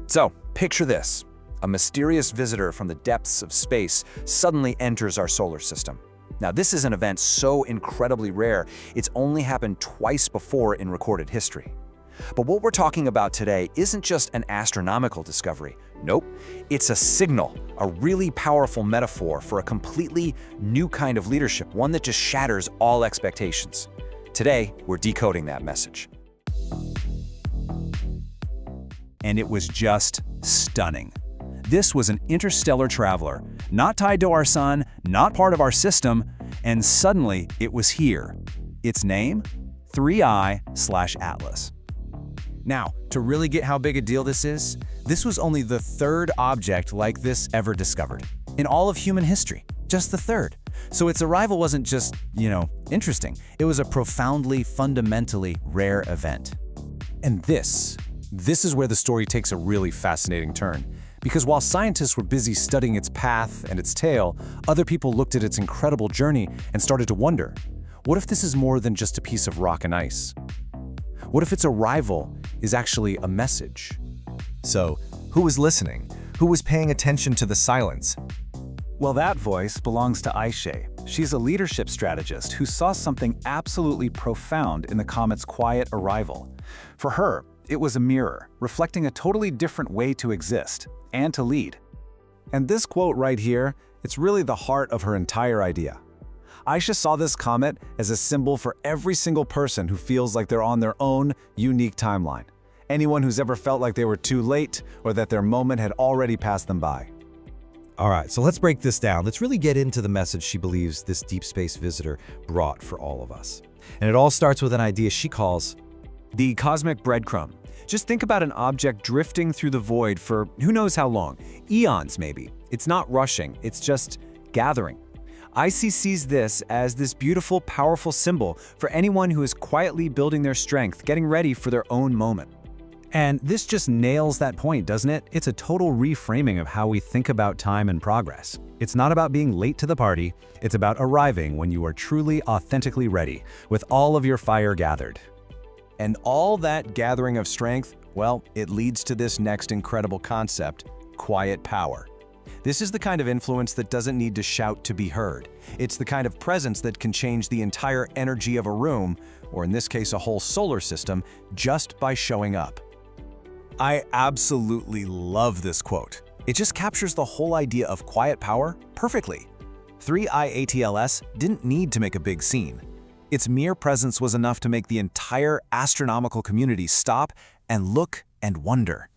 So, picture this. A mysterious visitor from the depths of space suddenly enters our solar system. Now, this is an event so incredibly rare, it's only happened twice before in recorded history. But what we're talking about today isn't just an astronomical discovery. Nope, it's a signal, a really powerful metaphor for a completely new kind of leadership, one that just shatters all expectations. Today, we're decoding that message. And it was just stunning. This was an interstellar traveler, not tied to our sun, not part of our system, and suddenly it was here. Its name? 3I/Atlas. Now, to really get how big a deal this is, this was only the third object like this ever discovered. In all of human history, just the third. So its arrival wasn't just, interesting. It was a profoundly, fundamentally rare event. And this is where the story takes a really fascinating turn. Because while scientists were busy studying its path and its tail, other people looked at its incredible journey and started to wonder, what if this is more than just a piece of rock and ice? What if its arrival is actually a message? So, who was listening? Who was paying attention to the silence? Well, that voice belongs to Aisha. She's a leadership strategist who saw something absolutely profound in the comet's quiet arrival. For her, it was a mirror, reflecting a totally different way to exist and to lead. And this quote right here, it's really the heart of her entire idea. Aisha saw this comet as a symbol for every single person who feels like they're on their own unique timeline. Anyone who's ever felt like they were too late or that their moment had already passed them by. All right, so let's break this down. Let's really get into the message she believes this deep space visitor brought for all of us. And it all starts with an idea she calls the cosmic breadcrumb. Just think about an object drifting through the void for who knows how long, eons maybe. It's not rushing, it's just gathering. Aisha sees this as this beautiful, powerful symbol for anyone who is quietly building their strength, getting ready for their own moment. And this just nails that point, doesn't it? It's a total reframing of how we think about time and progress. It's not about being late to the party, it's about arriving when you are truly, authentically ready, with all of your fire gathered. And all that gathering of strength, well, it leads to this next incredible concept, quiet power. This is the kind of influence that doesn't need to shout to be heard. It's the kind of presence that can change the entire energy of a room, or in this case a whole solar system, just by showing up. I absolutely love this quote. It just captures the whole idea of quiet power perfectly. 3I/Atlas didn't need to make a big scene. Its mere presence was enough to make the entire astronomical community stop and look and wonder.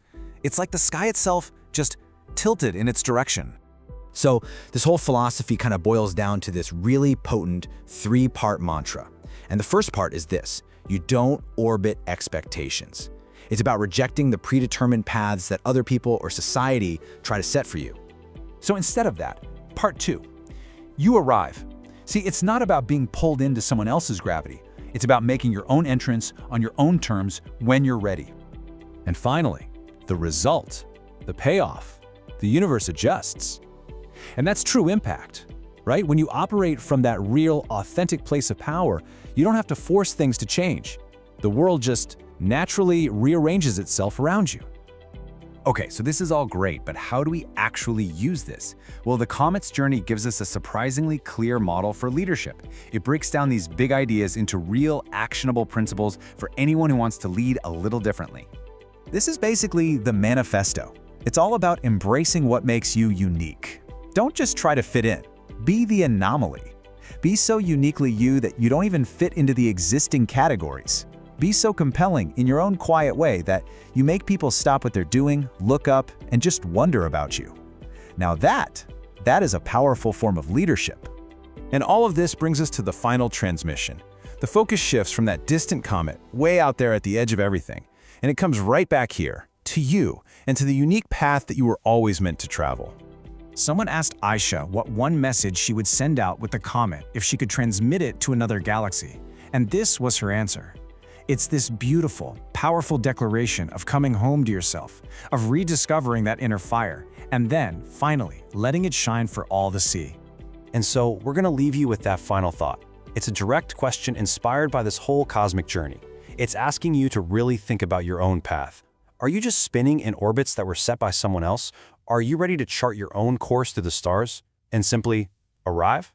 It's like the sky itself just tilted in its direction. So this whole philosophy kind of boils down to this really potent three-part mantra. And the first part is this: you don't orbit expectations. It's about rejecting the predetermined paths that other people or society try to set for you. So instead of that, part two, you arrive. See, it's not about being pulled into someone else's gravity. It's about making your own entrance on your own terms when you're ready. And finally, the result, the payoff, the universe adjusts. And that's true impact, right? When you operate from that real, authentic place of power, you don't have to force things to change. The world just naturally rearranges itself around you. Okay, so this is all great, but how do we actually use this? Well, the comet's journey gives us a surprisingly clear model for leadership. It breaks down these big ideas into real, actionable principles for anyone who wants to lead a little differently. This is basically the Manifesto. It's all about embracing what makes you unique. Don't just try to fit in. Be the anomaly. Be so uniquely you that you don't even fit into the existing categories. Be so compelling in your own quiet way that you make people stop what they're doing, look up, and just wonder about you. Now that is a powerful form of leadership. And all of this brings us to the final transmission. The focus shifts from that distant comet, way out there at the edge of everything, and it comes right back here, to you, and to the unique path that you were always meant to travel. Someone asked Aisha what one message she would send out with the comet if she could transmit it to another galaxy, and this was her answer. It's this beautiful, powerful declaration of coming home to yourself, of rediscovering that inner fire, and then, finally, letting it shine for all to see. And so, we're going to leave you with that final thought. It's a direct question inspired by this whole cosmic journey. It's asking you to really think about your own path. Are you just spinning in orbits that were set by someone else? Are you ready to chart your own course through the stars and simply arrive?